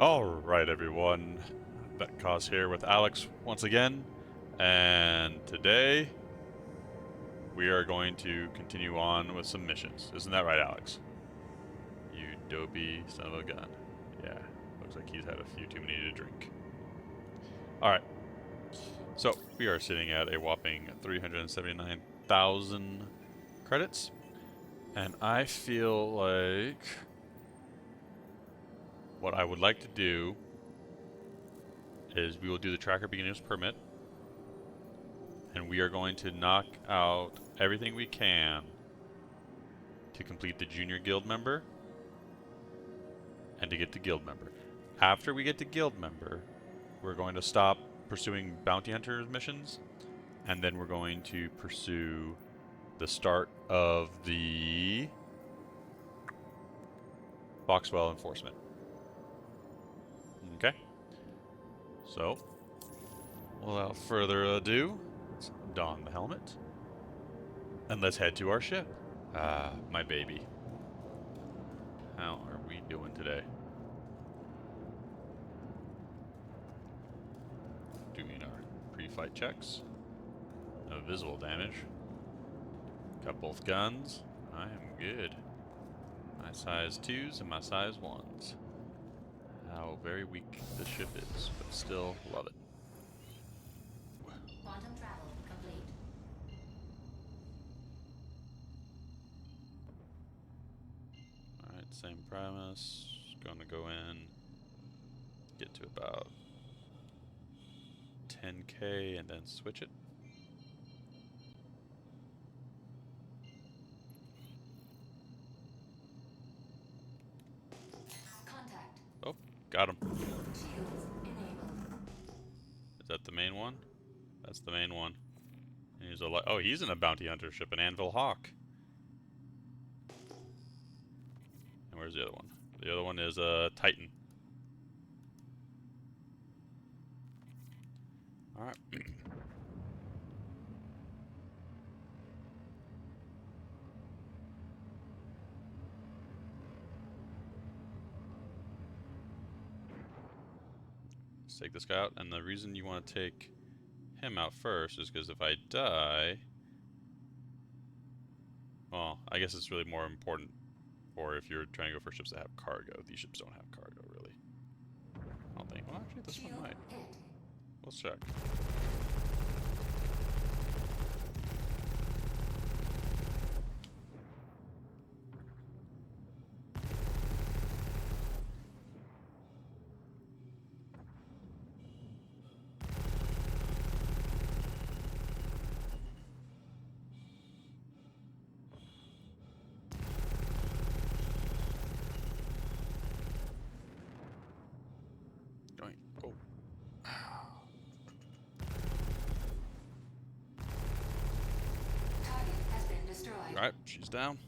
Alright everyone, Betcos here with Alex once again, and today we are going to continue on with some missions. Isn't that right, Alex? You dopey son of a gun. Yeah, looks like he's had a few too many to drink. Alright, so we are sitting at a whopping 379,000 credits, and I feel like what I would like to do is we will do the tracker beginner's permit, and we are going to knock out everything we can to complete the junior guild member and to get to guild member. After we get to guild member, we're going to stop pursuing bounty hunter missions, and then we're going to pursue the start of the Foxwell enforcement. Okay? So, without further ado, let's don the helmet and let's head to our ship. My baby. How are we doing today? Doing our pre-fight checks. No visible damage. Got both guns. I am good. My size 2s and my size 1s. How very weak the ship is, but still love it. Quantum travel complete. Alright, same premise. Gonna go in, get to about 10k and then switch it. Contact. Oh, got him. Shields enabled. Is that the main one? That's the main one. And he's a oh, he's in a bounty hunter ship, an Anvil Hawk. And where's the other one? The other one is a Titan. Alright. Let's take this guy out, and the reason you want to take him out first is because if I die... Well, I guess it's really more important for if you're trying to go for ships that have cargo. These ships don't have cargo, really. I don't think. Well, actually, this one might. Let's check. Going. Oh. Target has been destroyed. Alright, she's down.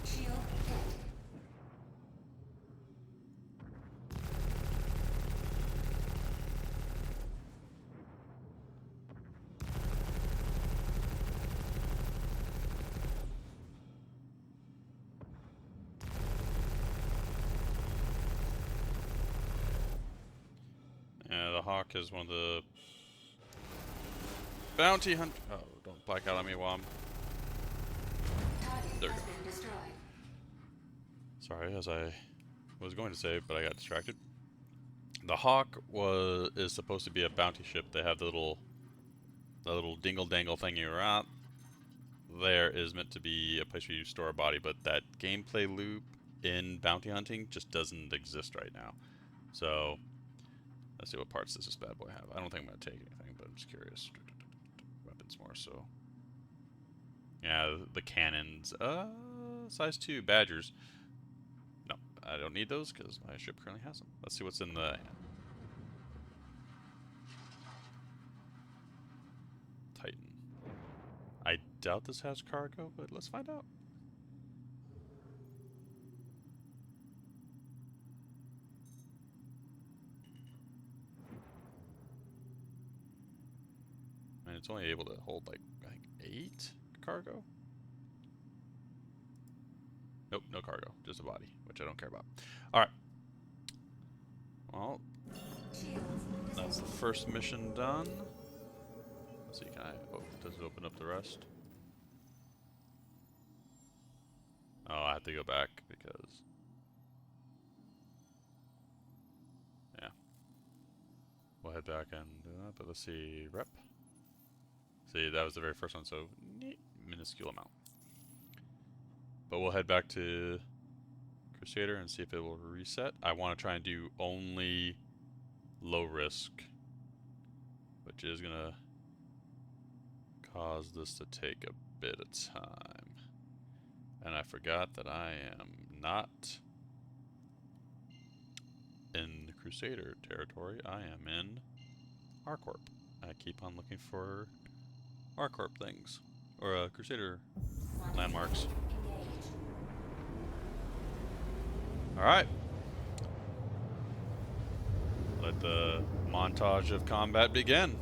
Shield hit. Yeah, the Hawk is one of the bounty hunt. Oh, don't black out on me while I'm. Target There we has go. been destroyed. Sorry, as I was going to say, but I got distracted. The Hawk is supposed to be a bounty ship. They have the little dingle dangle thing you're out. There is meant to be a place where you store a body, but that gameplay loop in bounty hunting just doesn't exist right now. So let's see what parts does this bad boy have. I don't think I'm gonna take anything, but I'm just curious. Weapons more so. Yeah, the cannons. Size 2 Badgers. No, I don't need those because my ship currently has them. Let's see what's in the Titan. I doubt this has cargo, but let's find out. And it's only able to hold like I think 8 cargo. Nope, no cargo, just a body, which I don't care about. All right. Well, Shields that's the disabled. first mission done. Let's see, can I? Oh, does it open up the rest? Oh, I have to go back because yeah. We'll head back and do that. But let's see, rep. See, that was the very first one, so neat, minuscule amount. But we'll head back to Crusader and see if it will reset. I want to try and do only low risk, which is gonna cause this to take a bit of time. And I forgot that I am not in Crusader territory. I am in R-Corp. I keep on looking for R-Corp things, or Crusader landmarks. Engage. Alright. Let the montage of combat begin.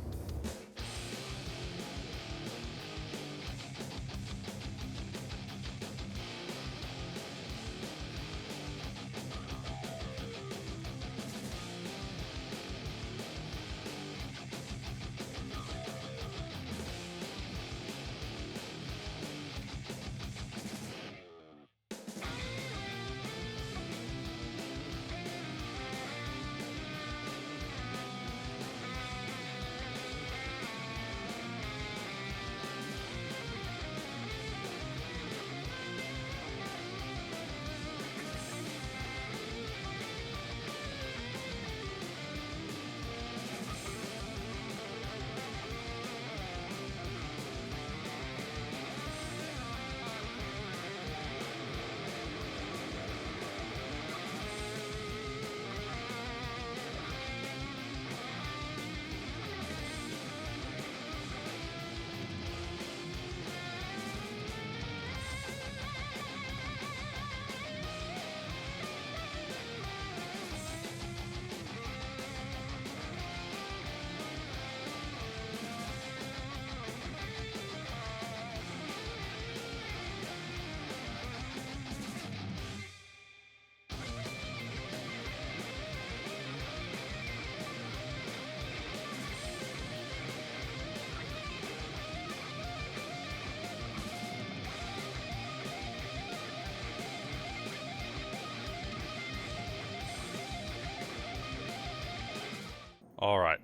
Alright.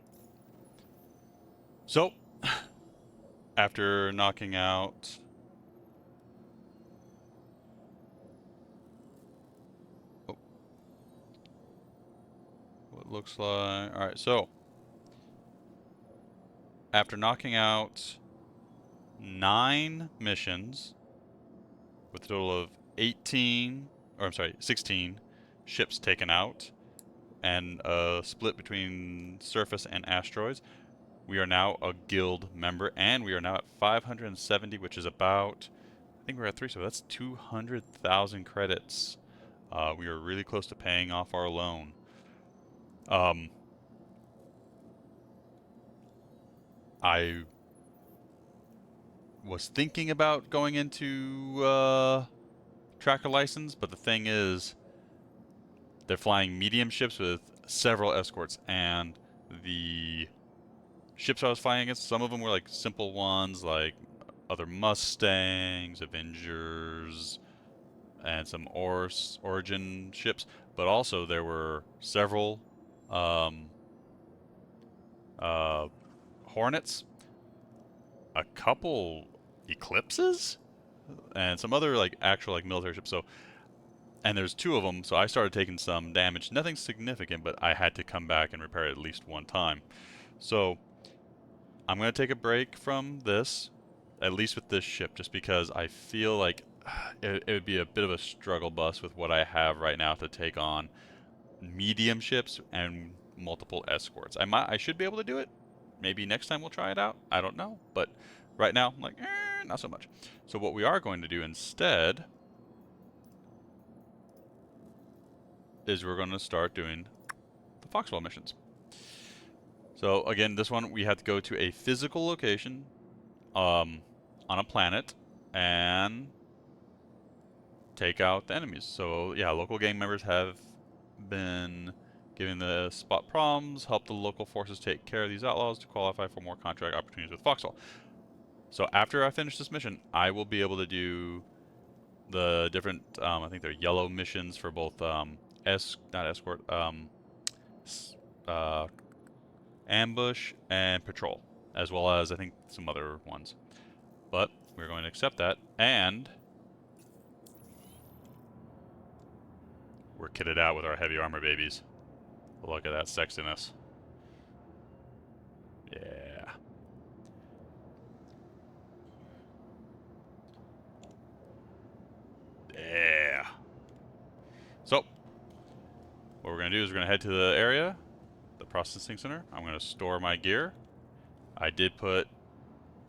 So, after knocking out what looks like... Alright, so after knocking out 9 missions with a total of 18, or I'm sorry, 16 ships taken out, and a split between surface and asteroids, we are now a guild member, and we are now at 570, which is about, I think we're at 3, so that's 200,000 credits. We are really close to paying off our loan. I was thinking about going into tracker license, but the thing is, they're flying medium ships with several escorts, and the ships I was flying against, some of them were like simple ones, like other Mustangs, Avengers, and some Origin ships, but also there were several um, uh, Hornets, a couple Eclipses, and some other like actual like military ships. So, and there's 2 of them, so I started taking some damage. Nothing significant, but I had to come back and repair it at least one time. So I'm gonna take a break from this, at least with this ship, just because I feel like it would be a bit of a struggle bus with what I have right now to take on medium ships and multiple escorts. I should be able to do it. Maybe next time we'll try it out. I don't know, but right now I'm like, not so much. So what we are going to do instead is we're going to start doing the Foxwell missions. So again, this one we have to go to a physical location on a planet and take out the enemies. So yeah, local gang members have been given the spot problems, help the local forces take care of these outlaws to qualify for more contract opportunities with Foxwell. So after I finish this mission, I will be able to do the different, I think they're yellow missions for both not escort, uh, ambush and patrol, as well as I think some other ones. But we're going to accept that, and we're kitted out with our heavy armor babies. Look at that sexiness. Yeah. Yeah. So, what we're going to do is we're going to head to the area, the processing center. I'm going to store my gear. I did put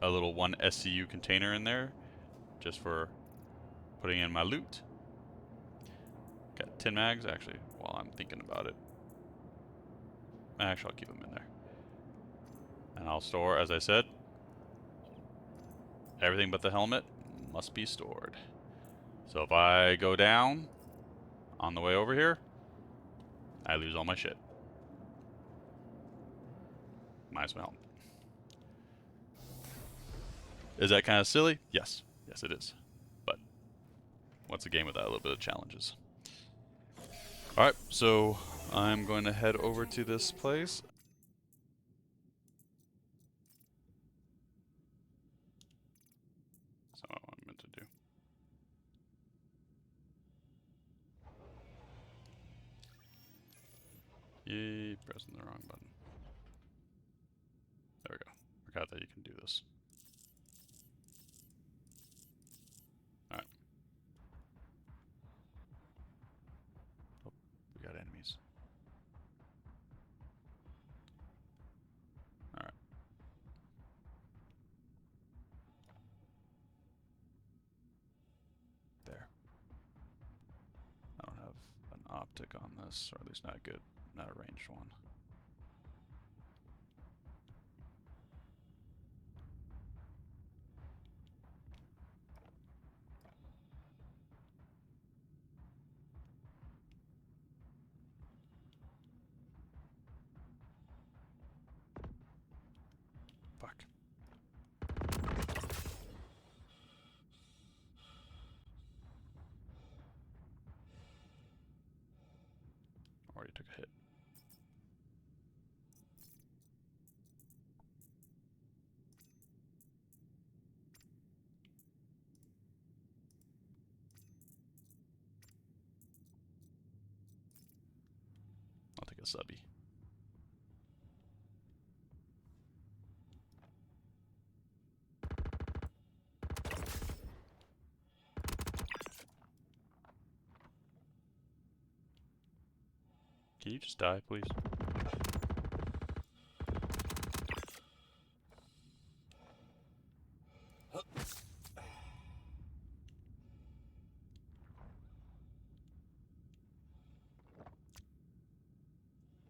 a little 1 SCU container in there just for putting in my loot. Got 10 mags, actually, while I'm thinking about it. Actually, I'll keep them in there. And I'll store, as I said, everything but the helmet must be stored. So if I go down on the way over here, I lose all my shit. Minus my helmet. Is that kind of silly? Yes. Yes, it is. But what's a game without a little bit of challenges? Alright, so I'm going to head over to this place. That's not what I meant to do. Yay, pressing the wrong button. There we go. Forgot that you can do this. Alright. Oh, we got enemies. Alright. There. I don't have an optic on this, or at least not good. Not a ranged one. Fuck. Already took a hit. I'll take a subby. Can you just die, please?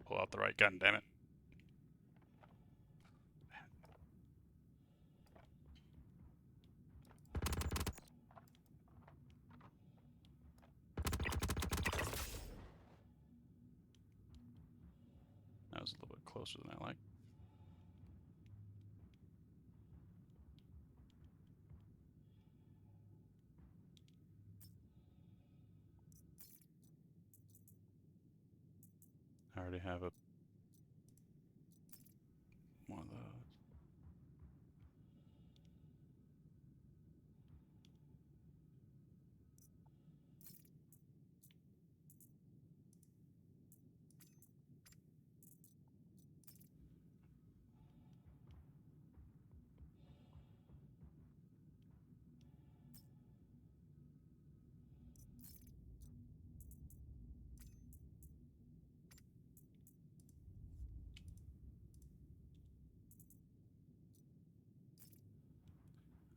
Pull out the right gun, damn it. That was a little bit closer than I like. I already have one of those.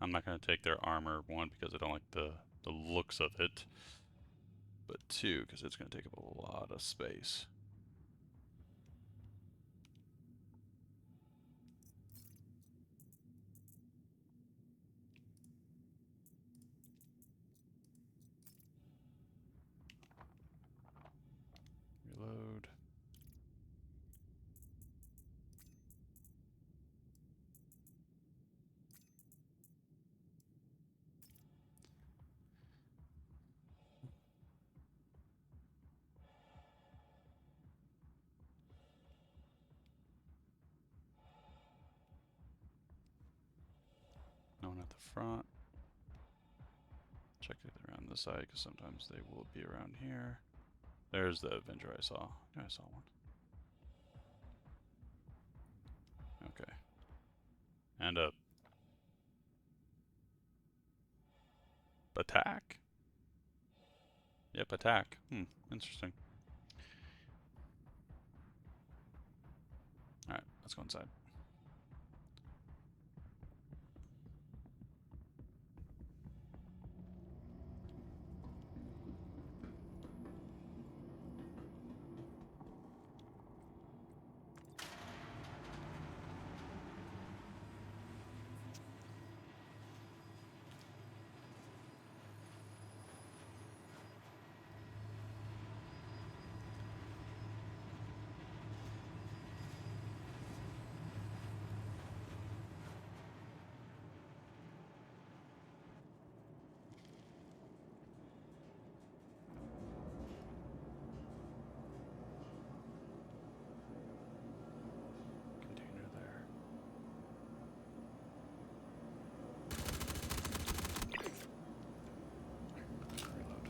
I'm not going to take their armor, one, because I don't like the looks of it, but two, because it's going to take up a lot of space. Reload. No one at the front. Check it around the side, because sometimes they will be around here. There's the Avenger I saw. Yeah, I saw one. Okay. And a attack? Yep, attack. Interesting. Alright, let's go inside. Container there. Reload.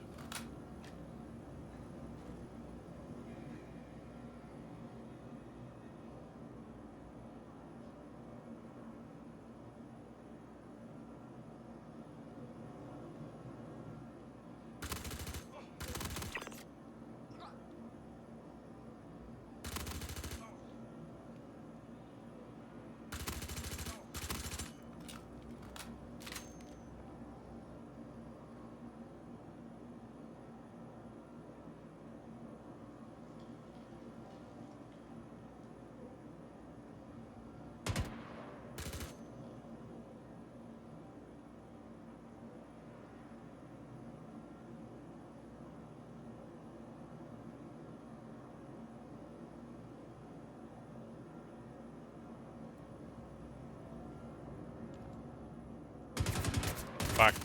Fuck.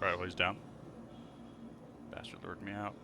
Right, well, he's down. Bastard lured me out.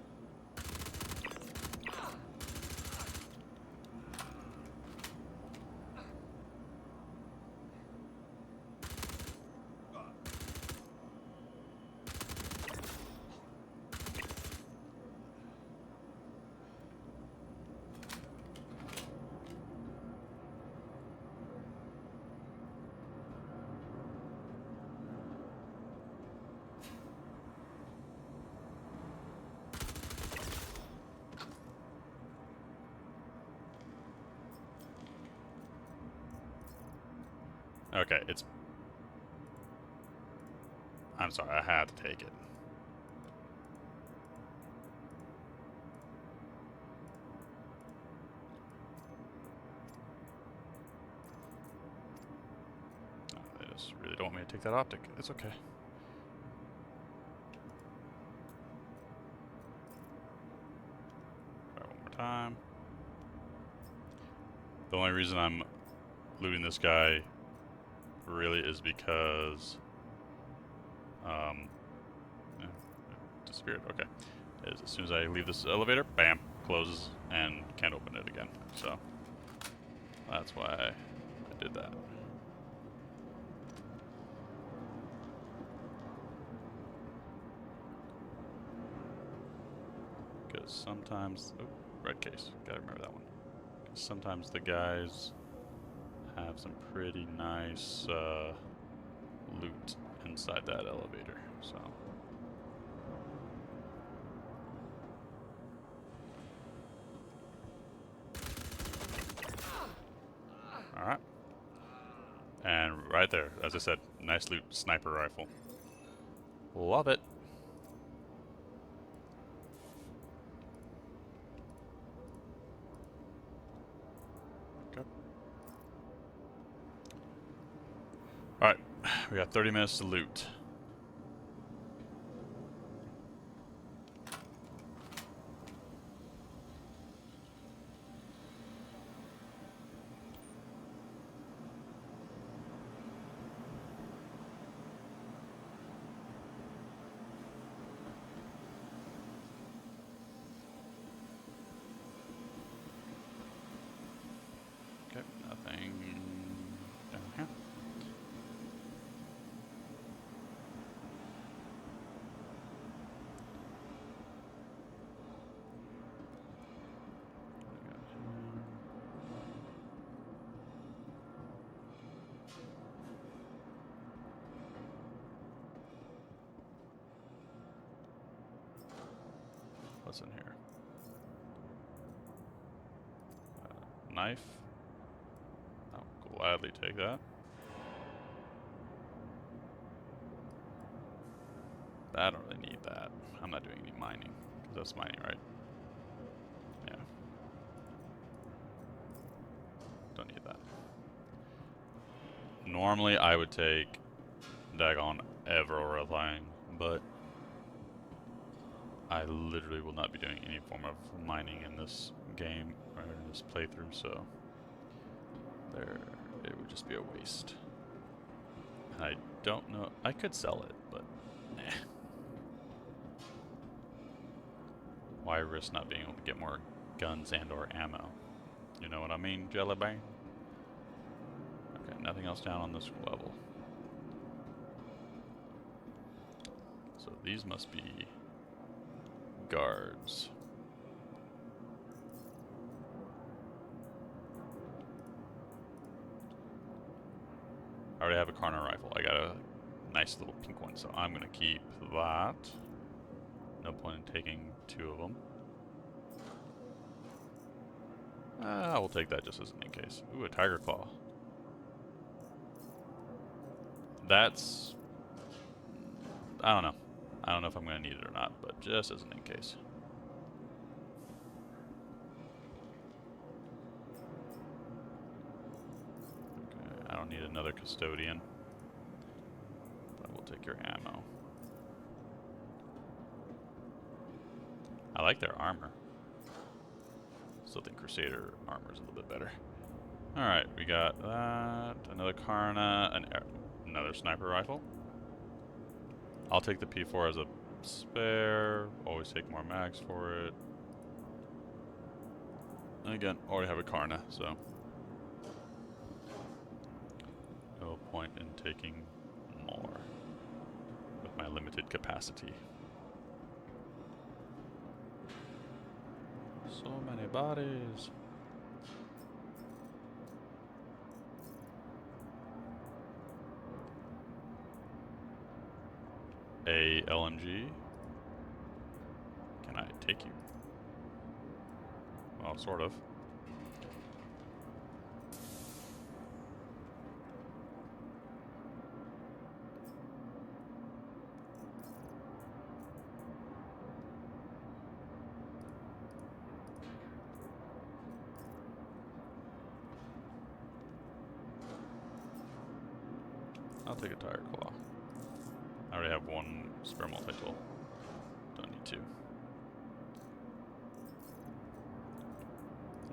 Okay, it's... I'm sorry, I had to take it. No, they just really don't want me to take that optic. It's okay. Try one more time. The only reason I'm looting this guy really is because yeah, it disappeared. Okay. As soon as I leave this elevator, bam, closes and can't open it again. So that's why I did that. Because sometimes, oh, red case, gotta remember that one. Because sometimes the guys have some pretty nice loot inside that elevator, so. Alright. And right there, as I said, Nice loot sniper rifle. Love it. Okay. Alright, we got 30 minutes to loot. Okay, nothing down here. What's in here? Knife. I'll gladly take that. I don't really need that. I'm not doing any mining, because that's mining, right? Yeah. Don't need that. Normally I would take daggone everything, but I literally will not be doing any form of mining in this game or in this playthrough, so it would just be a waste. And I don't know, I could sell it, but eh. Why risk not being able to get more guns and or ammo? You know what I mean, Jellybean? Okay, nothing else down on this level. So these must be guards. I already have a Karna rifle. I got a nice little pink one, so I'm gonna keep that. No point in taking 2 of them. I will take that just as an in case. Ooh, a tiger claw. That's... I don't know. I don't know if I'm going to need it or not, but just as an in case. Okay, I don't need another custodian. But we'll take your ammo. I like their armor. Still think Crusader armor is a little bit better. Alright, we got that. Another Karna. Another sniper rifle. I'll take the EP4 as a spare. Always take more mags for it. And again, already have a Karna, so no point in taking more with my limited capacity. So many bodies. A LMG. Can I take you? Well, sort of. I'll take a tire claw. I already have 1 spare multi-tool. Don't need 2.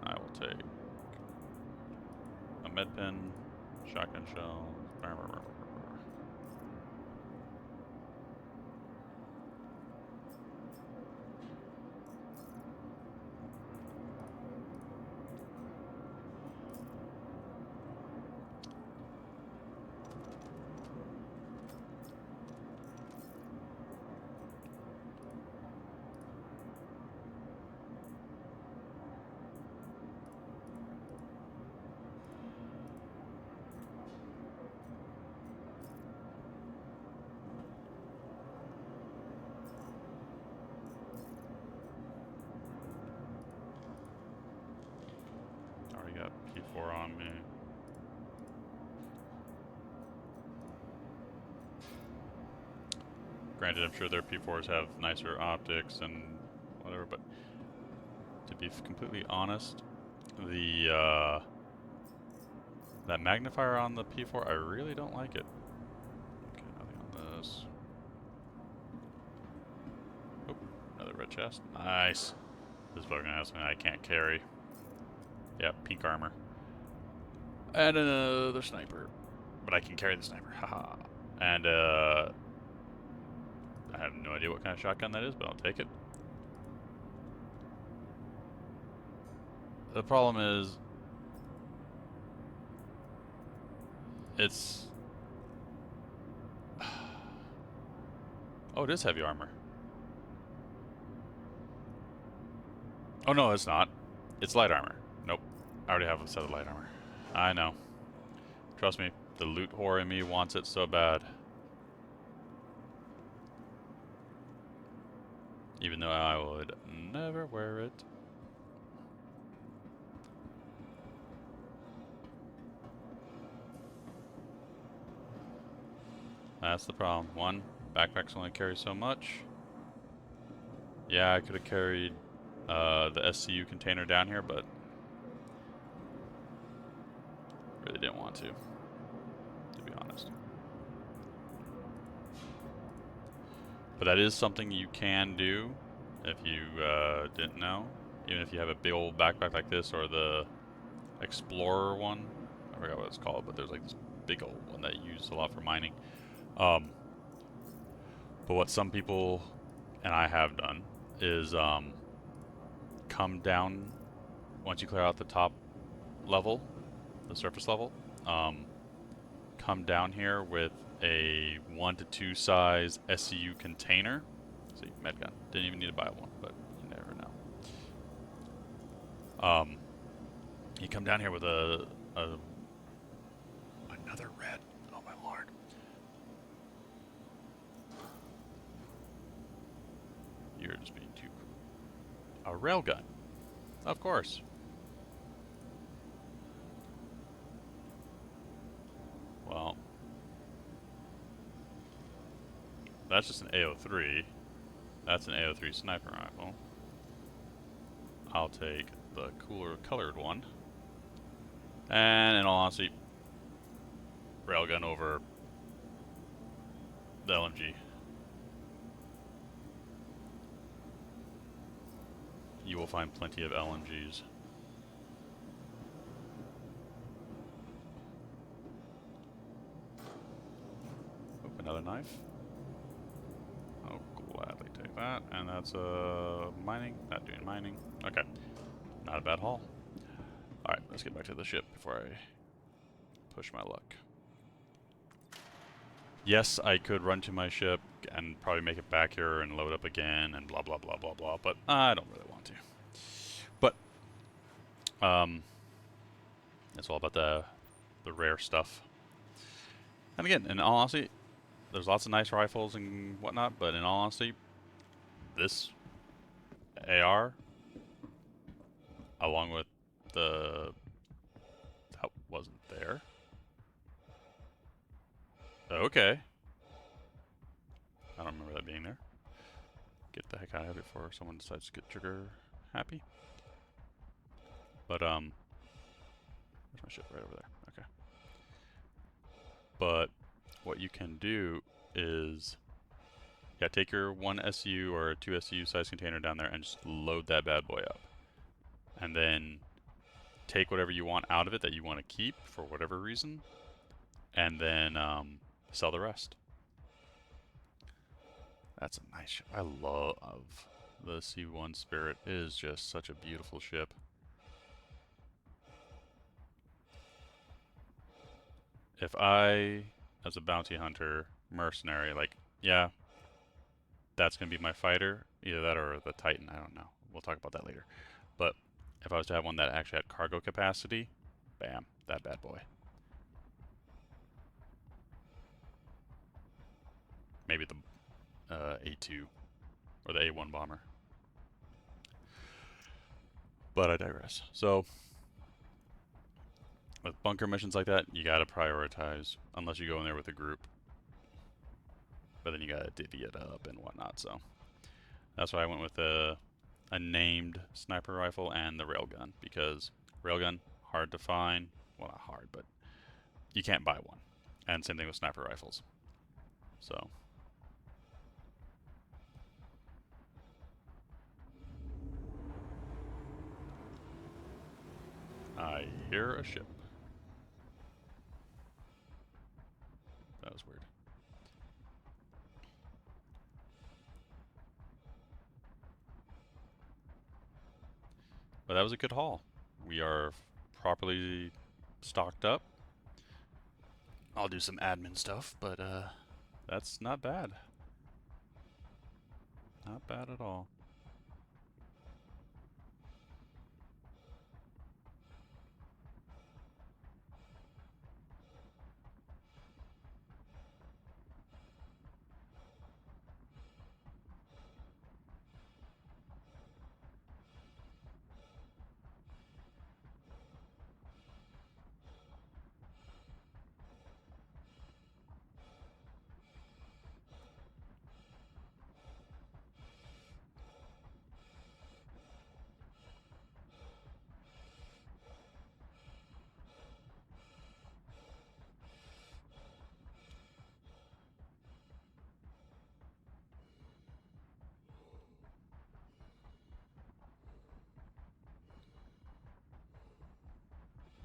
I will take a med pen, shotgun shell. Already got P4 on me. Granted, I'm sure their P4s have nicer optics and whatever, but to be completely honest, the that magnifier on the P4, I really don't like it. Okay, nothing on this. Oh, another red chest. Nice. This is probably gonna have something I can't carry. Yeah, pink armor. And another sniper. But I can carry the sniper. Haha. And I have no idea what kind of shotgun that is, but I'll take it. The problem is it's oh, it is heavy armor. Oh no, it's not. It's light armor. Nope. I already have a set of light armor. I know. Trust me, the loot whore in me wants it so bad. Even though I would never wear it. That's the problem. One, backpacks only carry so much. Yeah, I could have carried the SCU container down here, but really didn't want to be honest. But that is something you can do if you didn't know. Even if you have a big old backpack like this or the Explorer one. I forgot what it's called, but there's like this big old one that you use a lot for mining. But what some people, and I have done, is come down once you clear out the top level, the surface level, come down here with a 1 to 2 size SCU container. See, medgun. Didn't even need to buy one, but you never know. You come down here with another red. Oh my lord. You're just being too cool. A railgun. Of course. Well, that's just an AO3. That's an AO3 sniper rifle. I'll take the cooler colored one. And in all honesty, railgun over the LMG. You will find plenty of LMGs. Oh, another knife. Oh, gladly take that. And that's mining. Not doing mining. Okay. Not a bad haul. Alright, let's get back to the ship before I push my luck. Yes, I could run to my ship and probably make it back here and load up again and blah blah blah blah blah, but I don't really want to. But it's all about the rare stuff. And again, in all honesty, there's lots of nice rifles and whatnot, but in all honesty, this AR, along with that wasn't there. Okay. I don't remember that being there. Get the heck out of it before someone decides to get trigger happy. But where's my ship? Right over there. Okay. But what you can do is, yeah, take your 1 SU or 2 SU size container down there and just load that bad boy up. And then take whatever you want out of it that you want to keep for whatever reason, and then sell the rest. That's a nice ship. I love the C1 Spirit. It is just such a beautiful ship. If I, as a bounty hunter, mercenary, like, yeah, that's going to be my fighter. Either that or the Titan. I don't know. We'll talk about that later. But if I was to have one that actually had cargo capacity, bam, that bad boy. Maybe the A2 or the A1 bomber. But I digress. So, with bunker missions like that, you gotta prioritize, unless you go in there with a group. but then you gotta divvy it up and whatnot. So that's why I went with a named sniper rifle and the railgun, because railgun hard to find. Well, not hard, but you can't buy one. And same thing with sniper rifles. So I hear a ship. That was weird. But that was a good haul. We are properly stocked up. I'll do some admin stuff, but that's not bad. Not bad at all.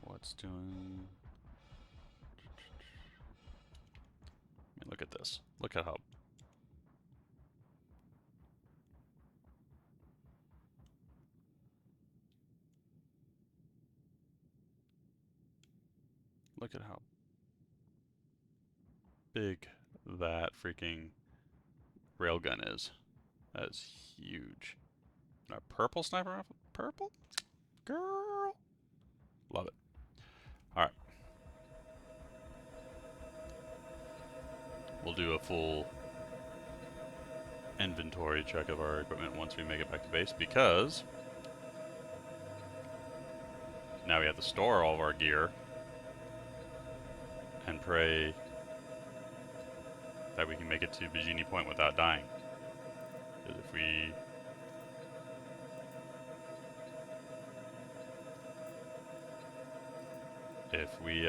What's doing? I mean, look at this. Look at how. Look at how big that freaking railgun is. That is huge. A purple sniper rifle? Purple? Girl! Love it. Alright. We'll do a full inventory check of our equipment once we make it back to base, because now we have to store all of our gear and pray that we can make it to Bikini Point without dying. Because if we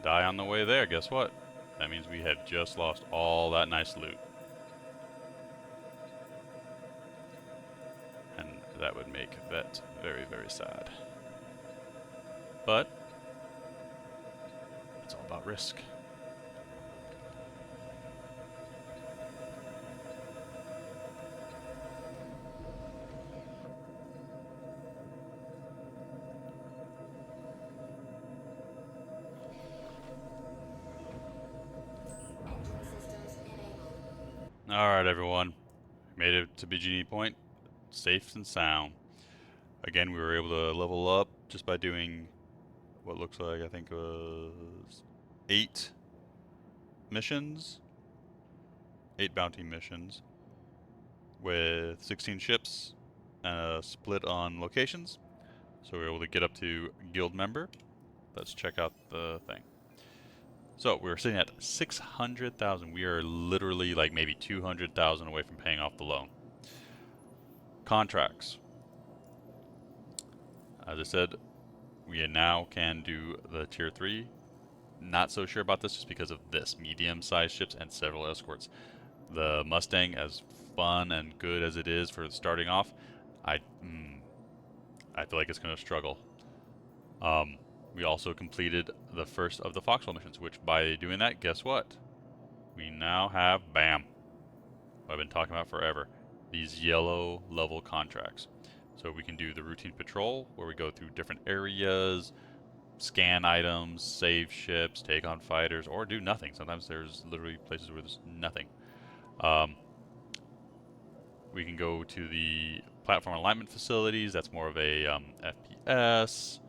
die on the way there, guess what? That means we have just lost all that nice loot. And that would make that very, very sad. But it's all about risk. Alright, everyone. Made it to Bikini Point safe and sound. Again, we were able to level up just by doing what looks like, I think, was 8 missions. 8 bounty missions with 16 ships and a split on locations. So we were able to get up to guild member. Let's check out the thing. So we're sitting at 600,000. We are literally like maybe 200,000 away from paying off the loan. Contracts. As I said, we now can do the tier 3. Not so sure about this just because of this. Medium-sized ships and several escorts. The Mustang, as fun and good as it is for starting off, I feel like it's going to struggle. We also completed the first of the Foxwell missions, which by doing that, guess what? We now have, bam, what I've been talking about forever, these yellow level contracts. So we can do the routine patrol, where we go through different areas, scan items, save ships, take on fighters, or do nothing. Sometimes there's literally places where there's nothing. We can go to the platform alignment facilities. That's more of a FPS.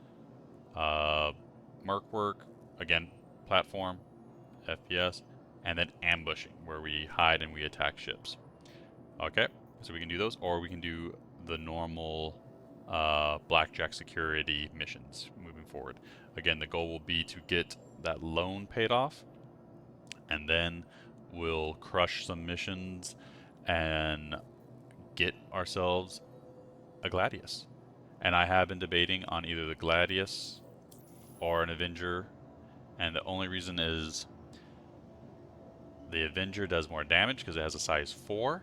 Merc work, again, platform, FPS, and then ambushing, where we hide and we attack ships. Okay, so we can do those, or we can do the normal blackjack security missions moving forward. Again, the goal will be to get that loan paid off, and then we'll crush some missions and get ourselves a Gladius. And I have been debating on either the Gladius or an Avenger, and the only reason is the Avenger does more damage because it has a size 4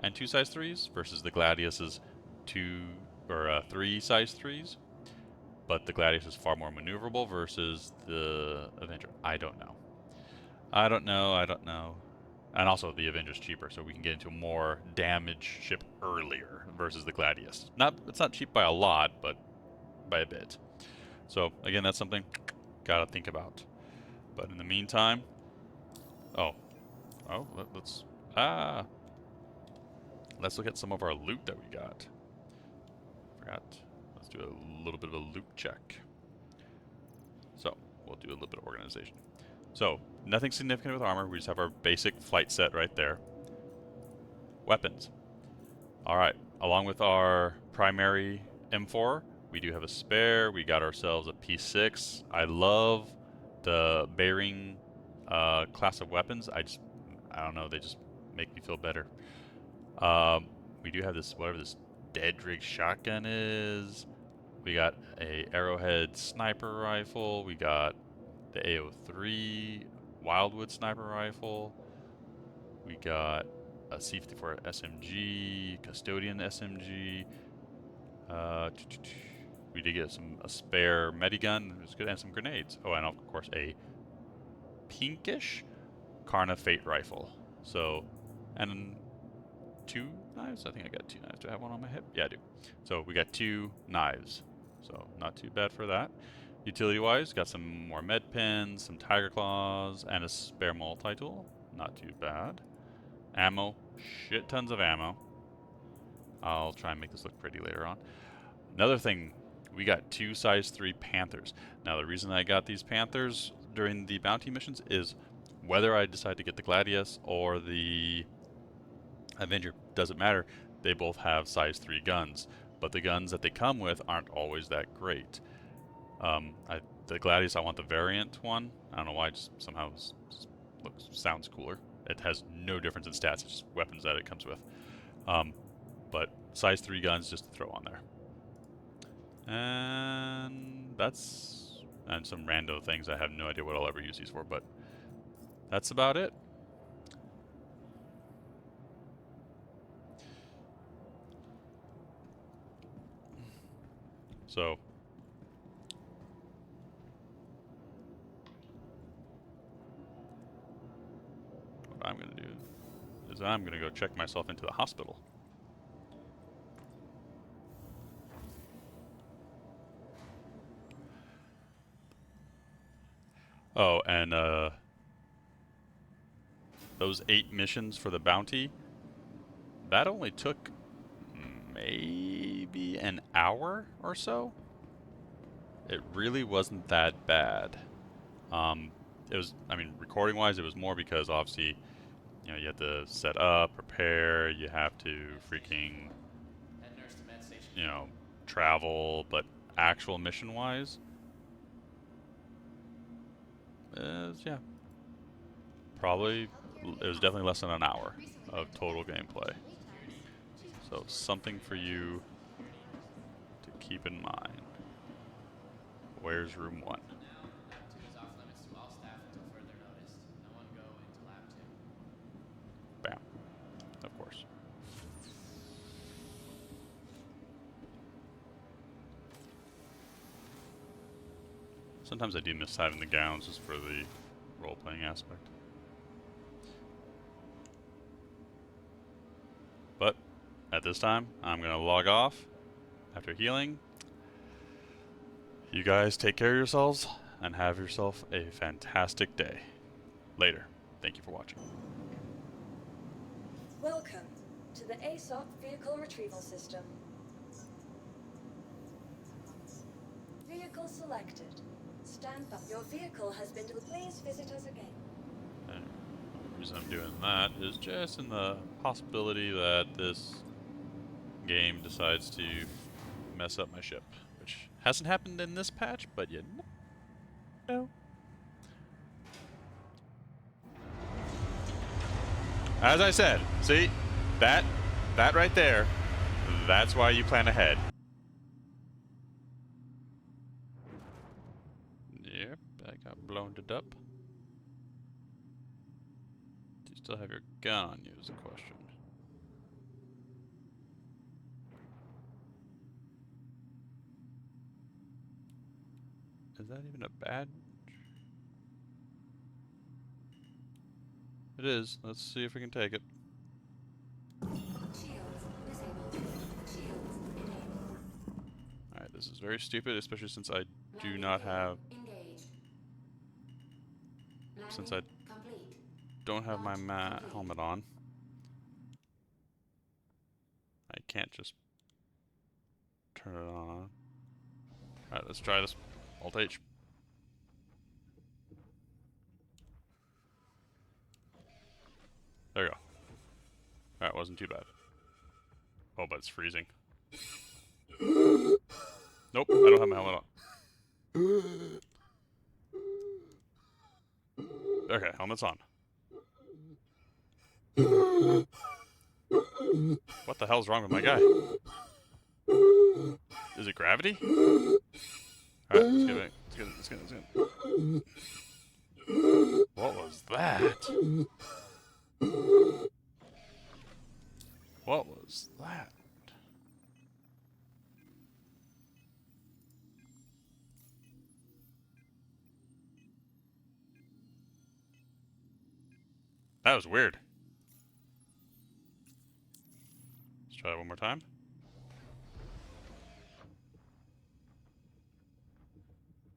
and 2 size 3s versus the Gladius is 2 or 3 size 3s. But the Gladius is far more maneuverable versus the Avenger. I don't know. I don't know. And also the Avenger's cheaper, so we can get into a more damage ship earlier versus the Gladius. It's not cheap by a lot, but by a bit. So again, that's something gotta think about. But in the meantime, let's let's look at some of our loot that we got. Forgot. Let's do a little bit of a loot check. So we'll do a little bit of organization. So nothing significant with armor. We just have our basic flight set right there. Weapons. All right. Along with our primary M4, we do have a spare. We got ourselves a P6. I love the bearing class of weapons. I don't know. They just make me feel better. We do have this, whatever this dead rig shotgun is. We got a arrowhead sniper rifle. We got the AO3 Wildwood sniper rifle. We got a C54 SMG, custodian SMG. We did get a spare medigun. It was good, and some grenades. Oh, and of course a pinkish Karna Fate rifle. So, and 2 knives. I think I got 2 knives. Do I have one on my hip? Yeah, I do. So we got 2 knives. So not too bad for that. Utility-wise, got some more med pens, some tiger claws, and a spare multi-tool. Not too bad. Ammo, shit tons of ammo. I'll try and make this look pretty later on. Another thing, we got 2 size 3 Panthers. Now the reason I got these Panthers during the bounty missions is whether I decide to get the Gladius or the Avenger, doesn't matter. They both have size 3 guns, but the guns that they come with aren't always that great. The Gladius, I want the variant one. I don't know why, just somehow sounds cooler. It has no difference in stats, it's just weapons that it comes with. But size 3 guns just to throw on there. And and some rando things. I have no idea what I'll ever use these for, but that's about it. So what I'm going to do is I'm going to go check myself into the hospital. Oh, and those 8 missions for the bounty, that only took maybe an hour or so. It really wasn't that bad. It was, I mean, recording-wise, it was more because obviously, you know, you have to set up, prepare, you have to freaking, you know, travel, but actual mission-wise, yeah, probably, it was definitely less than an hour of total gameplay. So something for you to keep in mind. Where's room 1? Bam. Of course. Sometimes I do miss having the gowns just for the role-playing aspect. But at this time, I'm going to log off after healing. You guys take care of yourselves and have yourself a fantastic day. Later. Thank you for watching. Welcome to the ASOP Vehicle Retrieval System. Vehicle selected. Stand by. Your vehicle has been delivered. Please visit us again. And the reason I'm doing that is just in the possibility that this game decides to mess up my ship, which hasn't happened in this patch, but you know. As I said, see? That right there, that's why you plan ahead. Yep, I got blown up. Do you still have your gun on you is the question. Is that even a badge? It is. Let's see if we can take it. Shields disabled. Shields enabled. Alright, this is very stupid, especially since I do not have... Engaged. Since I Complete. don't have my helmet on. I can't just turn it on. Alright, let's try this. Alt H. There we go. Alright, wasn't too bad. Oh, but it's freezing. Nope, I don't have my helmet on. Okay, helmet's on. What the hell's wrong with my guy? Is it gravity? Alright, let's get it. Let's get it. What was that? What was that? That was weird. Let's try it one more time.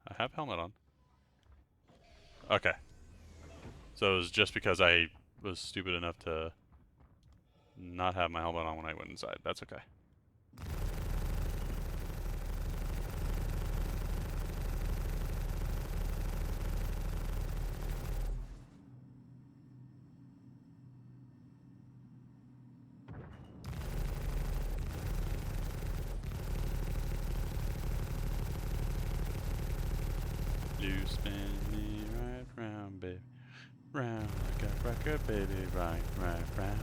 I have helmet on. Okay. So it was just because I was stupid enough to not have my helmet on when I went inside. That's okay. You spin me right round, baby. Round like a record, baby. Right, round, round.